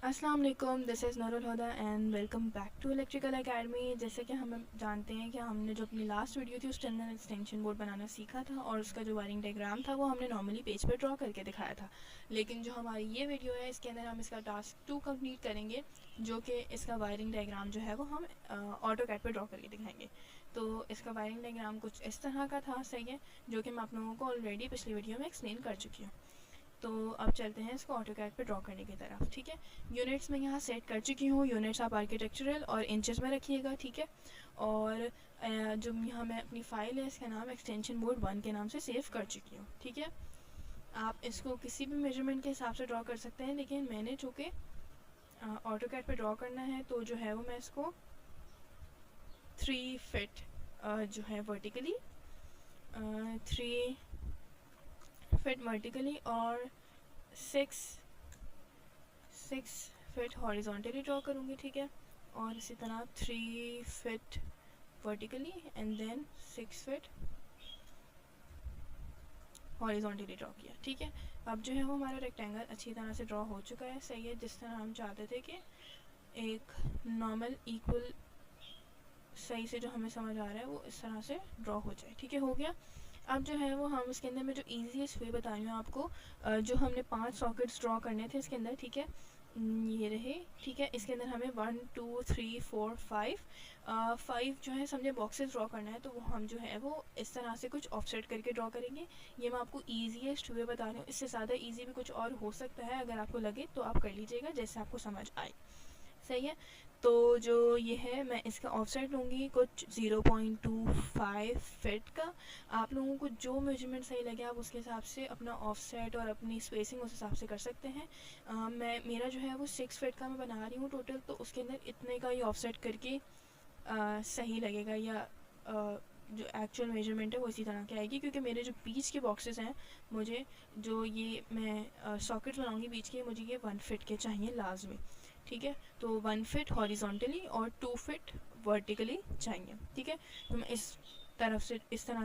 अस्सलाम वालेकुम, this is Noorul Huda and welcome back to Electrical Academy. जैसे कि हम जानते हैं कि हमने जो अपनी लास्ट वीडियो थी उसके अंदर एक्सटेंशन बोर्ड बनाना सीखा था और उसका जो वायरिंग डायग्राम था वो हमने नॉर्मली पेज पर ड्रॉ करके दिखाया था। लेकिन जो हमारी ये वीडियो है इसके अंदर हम इसका टास्क 2 कंप्लीट करेंगे, जो कि इसका वायरिंग डायग्राम जो है वो हम ऑटो कैड पर ड्रॉ करके दिखाएंगे। तो इसका वायरिंग डायग्राम कुछ इस तरह का था, सही है, जो कि मैं आप लोगों को ऑलरेडी पिछली वीडियो में एक्सप्लेन कर चुकी हूँ। तो अब चलते हैं इसको ऑटो कैड पर ड्रॉ करने की तरफ। ठीक है, यूनिट्स मैं यहाँ सेट कर चुकी हूँ। यूनिट्स आप आर्किटेक्चरल और इंचेस में रखिएगा, ठीक है। और जो यहाँ मैं अपनी फ़ाइल है इसका नाम एक्सटेंशन बोर्ड 1 के नाम से सेव कर चुकी हूँ, ठीक है। आप इसको किसी भी मेजरमेंट के हिसाब से ड्रॉ कर सकते हैं, लेकिन मैंने चूँकि ऑटो कैड पर ड्रॉ करना है तो जो है वो मैं इसको 3 फीट जो है वर्टिकली, 3 फीट वर्टिकली और 6 फीट हॉरिजॉन्टली ड्रॉ करूँगी, ठीक है। और इसी तरह 3 feet vertically and then 6 feet horizontally draw किया, ठीक है। अब जो है वो हमारा रेक्टेंगल अच्छी तरह से ड्रॉ हो चुका है, सही है, जिस तरह हम चाहते थे कि एक नॉर्मल इक्वल सही से जो हमें समझ आ रहा है वो इस तरह से ड्रॉ हो जाए, ठीक है, हो गया। अब जो है वो हम इसके अंदर में जो ईजीएस्ट वे बता रही हूँ आपको, जो हमने 5 सॉकेट्स ड्रॉ करने थे इसके अंदर, ठीक है, ये रहे, ठीक है। इसके अंदर हमें 1 2 3 4 5 जो है समझे बॉक्सेस ड्रॉ करना है, तो वो हम जो है वो इस तरह से कुछ ऑफसेट करके ड्रॉ करेंगे। ये मैं आपको ईजीएस्ट वे बता रही हूँ, इससे ज़्यादा ईजी भी कुछ और हो सकता है, अगर आपको लगे तो आप कर लीजिएगा जैसे आपको समझ आए, सही है। तो जो ये है मैं इसका ऑफसेट लूँगी कुछ 0.25 फीट का। आप लोगों को जो मेजरमेंट सही लगे आप उसके हिसाब से अपना ऑफसेट और अपनी स्पेसिंग उस हिसाब से कर सकते हैं। मेरा जो है वो 6 फीट का मैं बना रही हूँ टोटल, तो उसके अंदर इतने का ही ऑफसेट करके सही लगेगा, या जो एक्चुअल मेजरमेंट है वो इसी तरह की आएगी, क्योंकि मेरे जो बीच के बॉक्सेस हैं, मुझे जो ये मैं सॉकेट्स बनाऊँगी बीच के, मुझे ये 1 फीट के चाहिए लाजमी, ठीक है। तो 1 फीट हॉरिजॉन्टली और 2 फीट वर्टिकली चाहिए, ठीक है। तो मैं इस तरह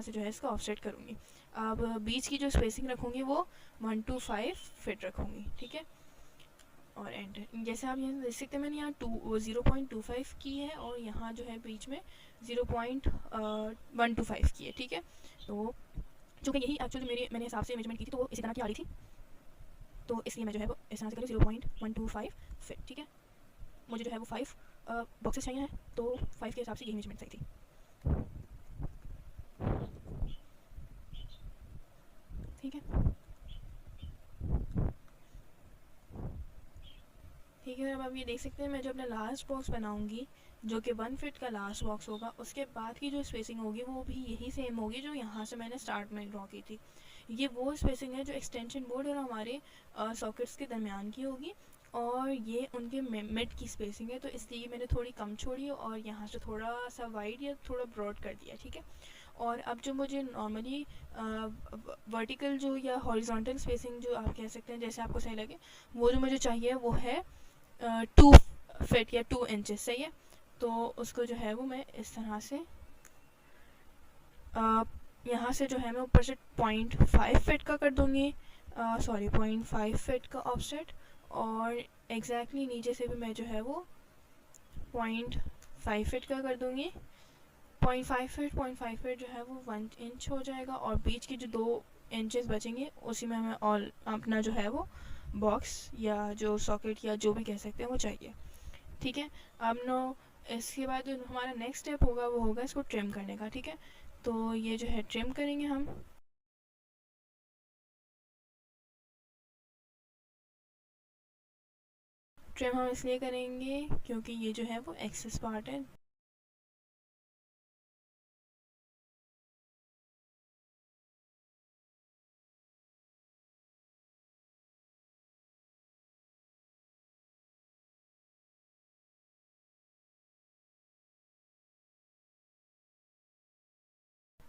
से जो है इसका ऑफसेट करूँगी। अब बीच की जो स्पेसिंग रखूँगी वो 1 to 5 फीट रखूँगी, ठीक है। और एंटर, जैसे आप यहाँ देख सकते हैं मैंने यहाँ 0.25 की है और यहाँ जो है बीच में 0.125 की है, ठीक है। तो चूँकि यही एक्चुअली मैंने हिसाब से मेजरमेंट की थी तो वो इसी तरह की आ रही थी, तो इसलिए मैं जो है वो इस तरह से करूँ 0.125 फीट, ठीक है। मुझे जो है वो 5 बॉक्सेस चाहिए हैं, तो 5 के हिसाब से यही मेजरमेंट सही थी, ठीक है, ठीक है। अब आप ये देख सकते हैं मैं जो अपना लास्ट बॉक्स बनाऊंगी, जो कि 1 फीट का लास्ट बॉक्स होगा, उसके बाद की जो स्पेसिंग होगी वो भी यही सेम होगी जो यहाँ से मैंने स्टार्ट में ड्रॉ की थी। ये वो स्पेसिंग है जो एक्सटेंशन बोर्ड और हमारे सॉकेट्स के दरमियान की होगी, और ये उनके मिड की स्पेसिंग है, तो इसलिए मैंने थोड़ी कम छोड़ी और यहाँ से थोड़ा सा वाइड या थोड़ा ब्रॉड कर दिया, ठीक है। और अब जो मुझे नॉर्मली वर्टिकल जो या हॉरिजॉन्टल स्पेसिंग जो आप कह सकते हैं जैसे आपको सही लगे, वो जो मुझे चाहिए वो है 2 फीट या 2 इंचेस, सही है। तो उसको जो है वो मैं इस तरह से यहाँ से जो है मैं ऊपर से 0.5 फीट का कर दूँगी, सॉरी 0.5 फीट का ऑफसेट, और एग्जैक्टली नीचे से भी मैं जो है वो 0.5 फीट का कर दूँगी। 0.5 फीट जो है वो 1 इंच हो जाएगा, और बीच की जो 2 इंचेस बचेंगे उसी में हमें ऑल अपना जो है वो बॉक्स या जो सॉकेट या जो भी कह सकते हैं वो चाहिए, ठीक है। अब नो इसके बाद जो हमारा नेक्स्ट स्टेप होगा वो होगा इसको ट्रिम करने का, ठीक है। तो ये जो है ट्रिम करेंगे हम। ट्रिम हम इसलिए करेंगे क्योंकि ये जो है वो एक्सेस पार्ट है,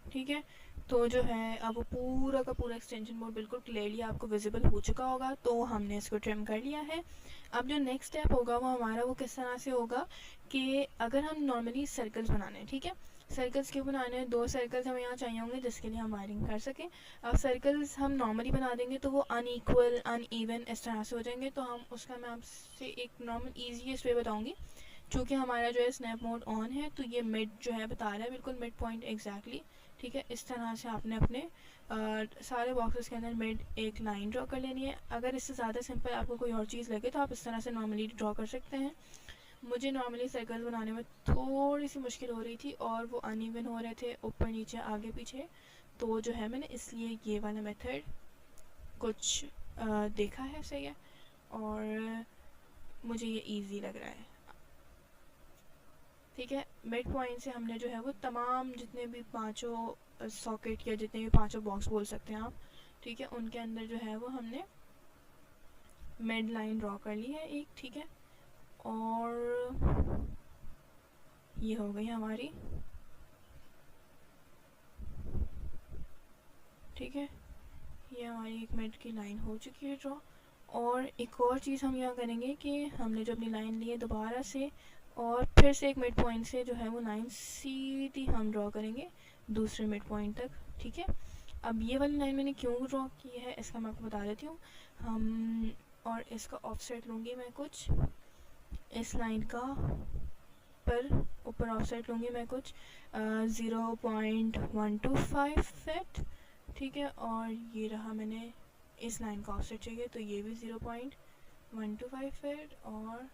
ठीक है। तो जो है अब पूरा का पूरा एक्सटेंशन बोर्ड बिल्कुल क्लियरली आपको विजिबल हो चुका होगा, तो हमने इसको ट्रिम कर लिया है। अब जो नेक्स्ट स्टेप होगा वो हमारा वो किस तरह से होगा कि अगर हम नॉर्मली सर्कल्स बनाने हैं, ठीक है, सर्कल्स क्यों बनाने हैं, 2 सर्कल्स हमें यहाँ चाहिए होंगे जिसके लिए हम वायरिंग कर सकें। अब सर्कल्स हम नॉर्मली बना देंगे तो वो अनइक्वल अनइवन इस तरह से हो जाएंगे, तो हम उसका मैं आपसे एक नॉर्मल ईजीएस्ट वे बताऊँगी। चूँकि हमारा जो है स्नैप मोड ऑन है तो ये मिड जो है बता रहा है बिल्कुल मिड पॉइंट एग्जैक्टली, ठीक है। इस तरह से आपने अपने सारे बॉक्सेस के अंदर मिड एक लाइन ड्रॉ कर लेनी है। अगर इससे ज़्यादा सिंपल आपको कोई और चीज़ लगे तो आप इस तरह से नॉर्मली ड्रॉ कर सकते हैं। मुझे नॉर्मली सर्कल बनाने में थोड़ी सी मुश्किल हो रही थी और वो अनइवन हो रहे थे ऊपर नीचे आगे पीछे, तो जो है मैंने इसलिए ये वाला मेथड कुछ देखा है, सही है, और मुझे ये इजी लग रहा है, ठीक है। मिड पॉइंट से हमने जो है वो तमाम जितने भी 5 सॉकेट या जितने भी 5 बॉक्स बोल सकते हैं आप, ठीक है, उनके अंदर जो है वो हमने मिड लाइन ड्रॉ कर ली है एक, ठीक है। और ये हो गई हमारी, ठीक है, ये हमारी एक मिड की लाइन हो चुकी है ड्रॉ। और एक और चीज़ हम यहाँ करेंगे कि हमने जो अपनी लाइन ली है दोबारा से और फिर से एक मिड पॉइंट से जो है वो लाइन सीधी हम ड्रॉ करेंगे दूसरे मिड पॉइंट तक, ठीक है। अब ये वाली लाइन मैंने क्यों ड्रॉ की है इसका मैं आपको बता देती हूँ। हम और इसका ऑफसेट लूँगी मैं कुछ इस लाइन का, पर ऊपर ऑफसेट लूँगी मैं कुछ 0.125 फीट, ठीक है। और ये रहा मैंने इस लाइन का ऑफसेट चाहिए तो ये भी 0.125 फीट और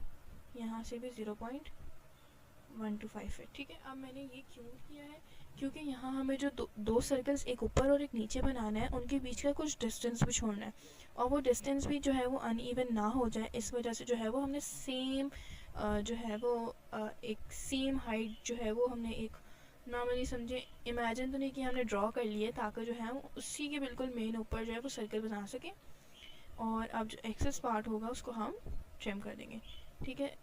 यहाँ से भी 0.125 फीट, ठीक है। अब मैंने ये क्यों किया है, क्योंकि यहाँ हमें जो दो सर्कल्स एक ऊपर और एक नीचे बनाना है उनके बीच का कुछ डिस्टेंस भी छोड़ना है, और वो डिस्टेंस भी जो है वो अनइवन ना हो जाए, इस वजह से जो है वो हमने सेम जो है वो एक सेम हाइट जो है वो हमने एक नॉर्मली समझे इमेजिन तो नहीं कि हमने ड्रॉ कर लिए ताकि जो है वो उसी के बिल्कुल मेन ऊपर जो है वो सर्कल बना सके। और अब जो एक्सेस पार्ट होगा उसको हम ट्रिम कर देंगे, ठीक है।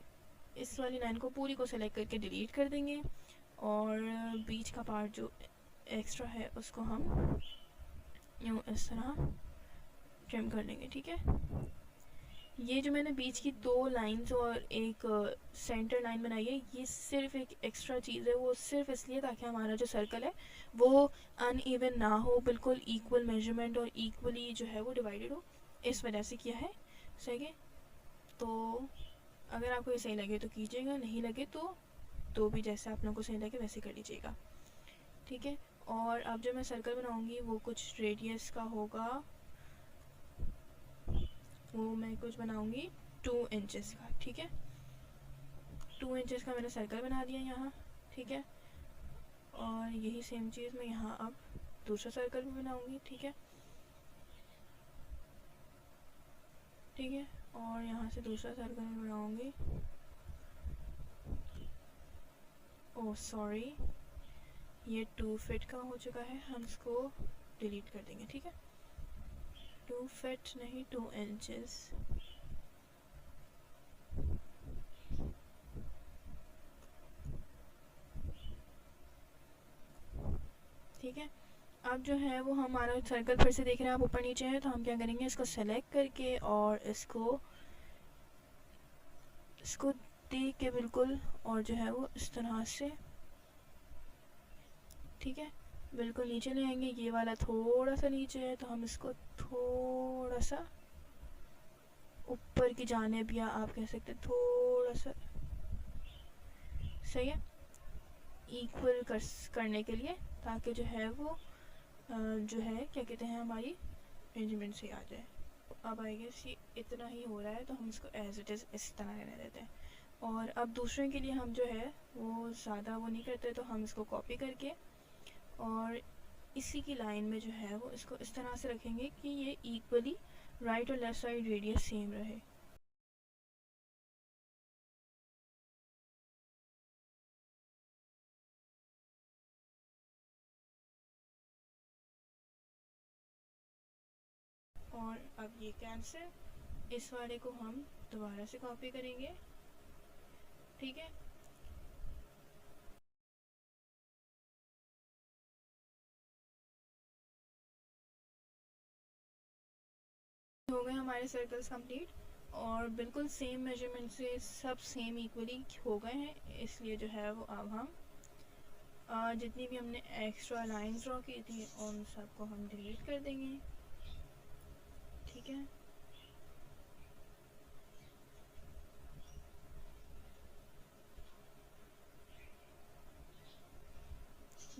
इस वाली लाइन को पूरी को सेलेक्ट करके डिलीट कर देंगे और बीच का पार्ट जो एक्स्ट्रा है उसको हम यूँ इस तरह ट्रिम कर लेंगे, ठीक है। ये जो मैंने बीच की 2 लाइंस और एक सेंटर लाइन बनाई है ये सिर्फ एक एक्स्ट्रा चीज़ है, वो सिर्फ इसलिए ताकि हमारा जो सर्कल है वो अनइवन ना हो, बिल्कुल इक्वल मेजरमेंट और इक्वली जो है वो डिवाइडेड हो, इस वजह से किया है, सही है। तो अगर आपको ये सही लगे तो कीजिएगा, नहीं लगे तो भी जैसे आप लोगों को सही लगे वैसे कर लीजिएगा, ठीक है। और अब जो मैं सर्कल बनाऊंगी वो कुछ रेडियस का होगा, वो मैं कुछ बनाऊंगी 2 इंचेस का, ठीक है। 2 इंचेस का मैंने सर्कल बना दिया यहाँ, ठीक है। और यही सेम चीज़ मैं यहाँ अब दूसरा सर्कल भी बनाऊंगी, ठीक है, ठीक है। और यहाँ से दूसरा सर्कल भी बनाऊंगी, ओह सॉरी ये 2 फीट का हो चुका है, हम इसको डिलीट कर देंगे, ठीक है। 2 फीट नहीं 2 इंचेस, ठीक है। अब जो है वो हमारा सर्कल फिर से देख रहे हैं आप ऊपर नीचे है, तो हम क्या करेंगे इसको सेलेक्ट करके और इसको देख के बिल्कुल और जो है वो इस तरह से, ठीक है, बिल्कुल नीचे ले आएंगे। ये वाला थोड़ा सा नीचे है तो हम इसको थोड़ा सा ऊपर की जानिब या आप कह सकते हैं थोड़ा सा, सही है, इक्वल करने के लिए, ताकि जो है वो जो है क्या कहते हैं हमारी अरेंजमेंट से आ जाए। अब आई गेस ये इतना ही हो रहा है तो हम इसको एज इट इज़ इस तरह रहने देते हैं। और अब दूसरे के लिए हम जो है वो ज़्यादा वो नहीं करते, तो हम इसको कॉपी करके और इसी की लाइन में जो है वो इसको इस तरह से रखेंगे कि ये इक्वली राइट और लेफ़्ट साइड रेडियस सेम रहे। और अब ये कैंसिल, इस वाले को हम दोबारा से कॉपी करेंगे, ठीक है। हो गए हमारे सर्कल्स कंप्लीट और बिल्कुल सेम मेजरमेंट से सब सेम इक्वली हो गए हैं, इसलिए जो है वो अब हम जितनी भी हमने एक्स्ट्रा लाइंस ड्रॉ की थी उन सबको हम डिलीट कर देंगे, ठीक है।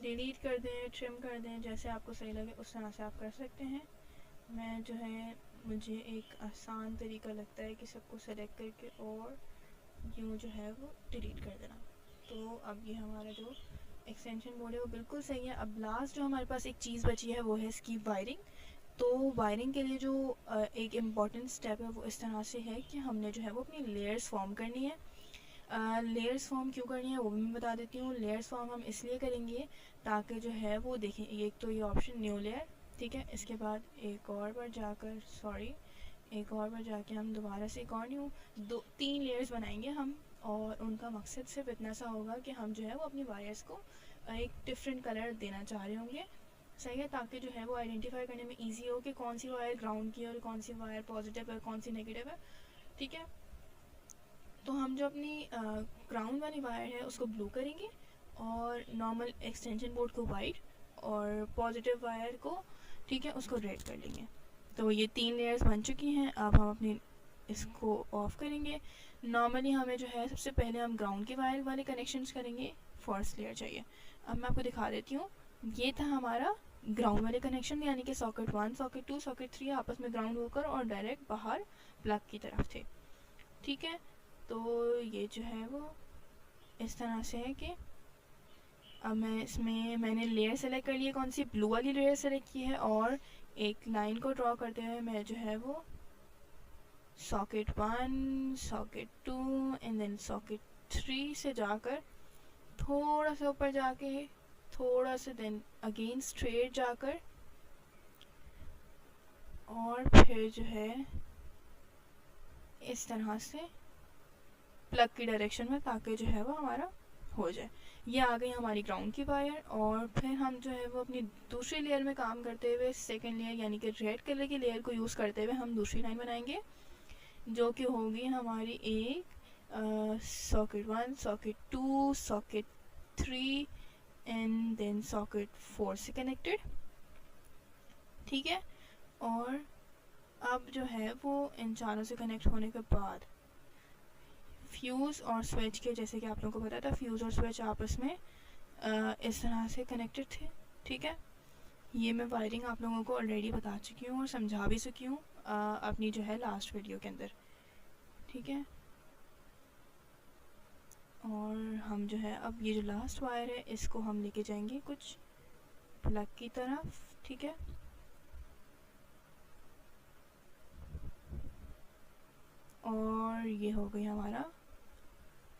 डिलीट कर दें, ट्रिम कर दें, जैसे आपको सही लगे उस तरह से आप कर सकते हैं। मैं जो है मुझे एक आसान तरीका लगता है कि सबको सेलेक्ट करके और यूँ जो है वो डिलीट कर देना। तो अब ये हमारा जो एक्सटेंशन बोर्ड है वो बिल्कुल सही है। अब लास्ट जो हमारे पास एक चीज़ बची है वो है इसकी वायरिंग। तो वायरिंग के लिए जो एक इम्पॉर्टेंट स्टेप है वो इस तरह से है कि हमने जो है वो अपनी लेयर्स फॉर्म करनी है। लेयर्स फॉर्म क्यों करनी है वो भी मैं बता देती हूँ। लेयर्स फॉर्म हम इसलिए करेंगे ताकि जो है वो देखें, एक तो ये ऑप्शन न्यू लेयर, ठीक है। इसके बाद एक और बार जाकर एक और बार जाके हम दोबारा से एक और न्यू 3 लेयर्स बनाएंगे हम, और उनका मकसद सिर्फ इतना सा होगा कि हम जो है वो अपनी वायर्स को एक डिफरेंट कलर देना चाह रहे होंगे, सही है, ताकि जो है वो आइडेंटिफाई करने में ईजी हो कि कौन सी वायर ग्राउंड की है और कौन सी वायर पॉजिटिव है, कौन सी नेगेटिव है, ठीक है। तो हम जो अपनी ग्राउंड वाली वायर है उसको ब्लू करेंगे और नॉर्मल एक्सटेंशन बोर्ड को वाइट और पॉजिटिव वायर को, ठीक है, उसको रेड कर लेंगे। तो ये 3 लेयर्स बन चुकी हैं। अब हम अपनी इसको ऑफ करेंगे। नॉर्मली हमें जो है सबसे पहले हम ग्राउंड के वायर वाले कनेक्शंस करेंगे, फर्स्ट लेयर चाहिए। अब मैं आपको दिखा देती हूँ, ये था हमारा ग्राउंड वाले कनेक्शन, यानी कि सॉकेट 1, सॉकेट 2, सॉकेट 3 आपस में ग्राउंड होकर और डायरेक्ट बाहर प्लग की तरफ थे, ठीक है। तो ये जो है वो इस तरह से है कि अब मैंने लेयर सेलेक्ट कर ली है, कौन सी, ब्लू वाली लेयर सेलेक्ट की है, और एक लाइन को ड्रॉ करते हुए मैं जो है वो socket 1, socket 2 and then socket 3 से जाकर थोड़ा सा ऊपर जाके थोड़ा सा देन अगेन स्ट्रेट जाकर और फिर जो है इस तरह से प्लग की डायरेक्शन में, ताकि जो है वो हमारा हो जाए। ये आ गई हमारी ग्राउंड की वायर। और फिर हम जो है वो अपनी दूसरी लेयर में काम करते हुए सेकंड लेयर यानी कि रेड कलर की लेयर को यूज़ करते हुए हम दूसरी लाइन बनाएंगे, जो कि होगी हमारी एक socket 1, socket 2, socket 3 and then socket 4 से कनेक्टेड, ठीक है। और अब जो है वो इन चारों से कनेक्ट होने के बाद फ्यूज़ और स्विच के, जैसे कि आप लोगों को पता था, फ्यूज़ और स्विच आपस में इस तरह से कनेक्टेड थे, ठीक है। ये मैं वायरिंग आप लोगों को ऑलरेडी बता चुकी हूँ और समझा भी चुकी हूँ अपनी जो है लास्ट वीडियो के अंदर, ठीक है। और हम जो है अब ये जो लास्ट वायर है इसको हम लेके जाएंगे कुछ प्लग की तरफ, ठीक है। और ये हो गई हमारा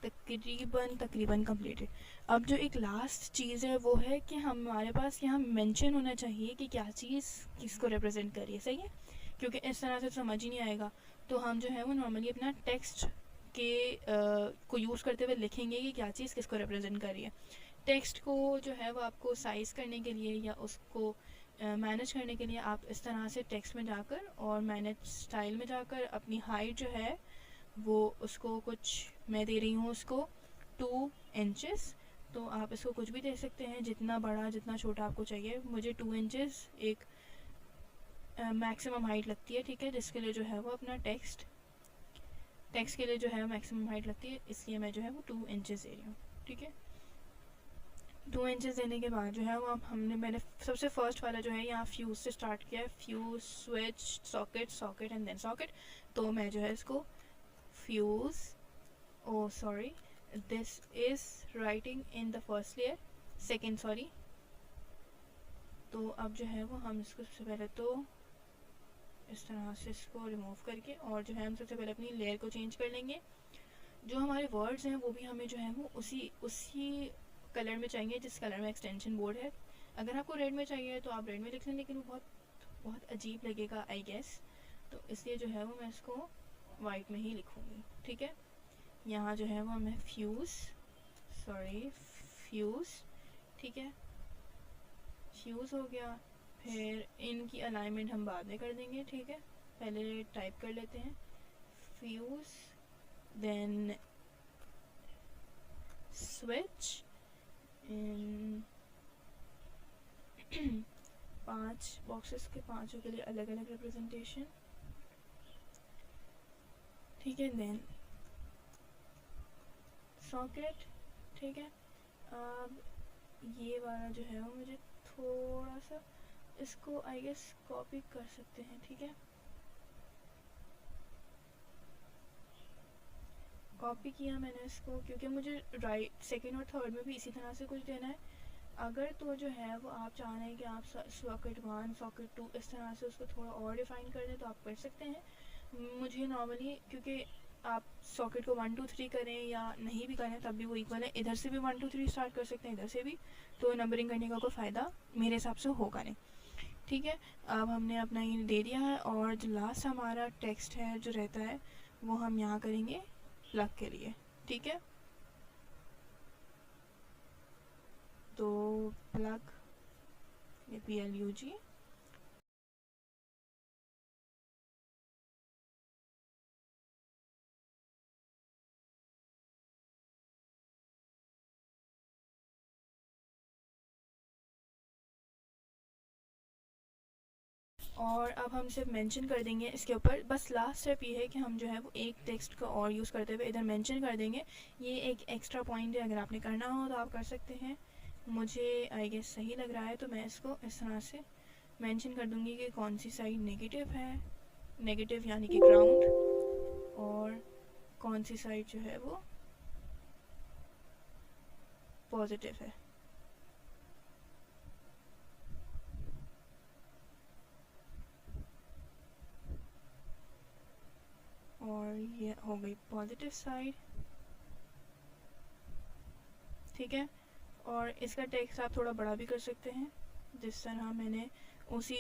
तकरीबन कंप्लीटेड। अब जो एक लास्ट चीज़ है वो है कि हमारे पास यहाँ मेंशन होना चाहिए कि क्या चीज़ किसको रिप्रेजेंट कर रही है, सही है, क्योंकि इस तरह से समझ ही नहीं आएगा। तो हम जो है वो नॉर्मली अपना टेक्स्ट के को यूज़ करते हुए लिखेंगे कि क्या चीज़ किसको रिप्रेजेंट कर रही है। टेक्स्ट को जो है वो आपको साइज़ करने के लिए या उसको मैनेज करने के लिए आप इस तरह से टेक्स्ट में जाकर और मैनेज स्टाइल में जाकर अपनी हाइट जो है वो उसको कुछ मैं दे रही हूँ उसको 2 इंचेस। तो आप इसको कुछ भी दे सकते हैं, जितना बड़ा जितना छोटा आपको चाहिए। मुझे 2 इंचेस एक मैक्सिमम हाइट लगती है, ठीक है, जिसके लिए जो है वो अपना टेक्स्ट के लिए जो है मैक्सिमम हाइट लगती है, इसलिए मैं जो है वो 2 इंचेस दे रही हूँ, ठीक है। 2 इंचेस देने के बाद जो है वो मैंने सबसे फर्स्ट वाला जो है यहाँ फ्यूज़ से स्टार्ट किया है, fuse, switch, socket and then socket. तो मैं जो है इसको fuse, oh sorry, this is writing in the first layer, second sorry। तो अब जो है वो हम इसको सबसे पहले तो इस तरह से इसको रिमूव करके और जो है हम सबसे पहले अपनी लेयर को चेंज कर लेंगे। जो हमारे वर्ड्स हैं वो भी हमें जो है वो उसी कलर में चाहिए जिस कलर में एक्सटेंशन बोर्ड है। अगर आपको रेड में चाहिए तो आप रेड में लिख लें, लेकिन वो बहुत अजीब लगेगा आई गेस, तो इसलिए जो है वो मैं इसको वाइट में ही लिखूँगी, ठीक है। यहाँ जो है वो हमें फ्यूज़, ठीक है, फ्यूज़ हो गया। फिर इनकी अलाइनमेंट हम बाद में कर देंगे, ठीक है। पहले टाइप कर लेते हैं fuse, then switch in 5 boxes के 5 के लिए अलग अलग रिप्रेजेंटेशन, ठीक है। देन सॉकेट, ठीक है। अब ये वाला जो है वो मुझे थोड़ा सा इसको आई गेस कॉपी कर सकते हैं, ठीक है। कॉपी किया मैंने इसको क्योंकि मुझे राइट सेकंड और थर्ड में भी इसी तरह से कुछ देना है। अगर तो जो है वो आप चाह रहे हैं कि आप सॉकेट 1 सॉकेट 2 इस तरह से उसको थोड़ा और डिफ़ाइन कर दें तो आप कर सकते हैं। मुझे नॉर्मली क्योंकि आप सॉकेट को 1 2 3 करें या नहीं भी करें तब भी वो इक्वल है, इधर से भी 1 2 3 स्टार्ट कर सकते हैं, इधर से भी, तो नंबरिंग करने का कोई फ़ायदा मेरे हिसाब से होगा नहीं, ठीक है। अब हमने अपना ये दे दिया है और जो लास्ट हमारा टेक्स्ट है जो रहता है वो हम यहाँ करेंगे प्लग के लिए, ठीक है। तो प्लग ये PLUG, और अब हम सिर्फ मेंशन कर देंगे इसके ऊपर। बस लास्ट स्टेप ये है कि हम जो है वो एक टेक्स्ट का और यूज़ करते हुए इधर मेंशन कर देंगे। ये एक एक्स्ट्रा पॉइंट है, अगर आपने करना हो तो आप कर सकते हैं। मुझे आई गेस सही लग रहा है तो मैं इसको इस तरह से मेंशन कर दूँगी कि कौन सी साइड नेगेटिव है, नेगेटिव यानी कि ग्राउंड, और कौन सी साइड जो है वो पॉजिटिव है। और ये हो गई पॉजिटिव साइड, ठीक है। और इसका टेक्स्ट आप थोड़ा बड़ा भी कर सकते हैं, जिस तरह मैंने उसी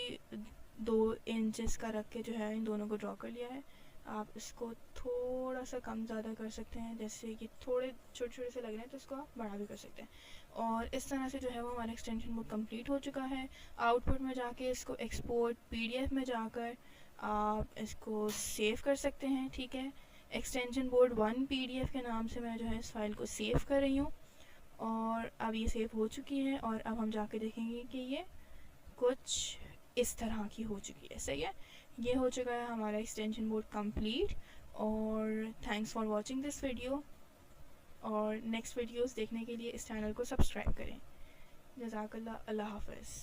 2 इंचेस का रख के जो है इन दोनों को ड्रॉ कर लिया है। आप इसको थोड़ा सा कम ज़्यादा कर सकते हैं, जैसे कि थोड़े छोटे छोटे से लग रहे हैं तो इसको आप बड़ा भी कर सकते हैं। और इस तरह से जो है वो हमारा एक्सटेंशन बोर्ड कंप्लीट हो चुका है। आउटपुट में जाके इसको एक्सपोर्ट PDF में जाकर आप इसको सेव कर सकते हैं, ठीक है। एक्सटेंशन बोर्ड 1 PDF के नाम से मैं जो है इस फाइल को सेव कर रही हूँ, और अब ये सेव हो चुकी है। और अब हम जाके देखेंगे कि ये कुछ इस तरह की हो चुकी है, सही है। ये हो चुका है हमारा एक्सटेंशन बोर्ड कंप्लीट। और thanks for watching this video, और नेक्स्ट वीडियोस देखने के लिए इस चैनल को सब्सक्राइब करें। जज़ाकल्लाह, अल्लाह हाफ़िज़।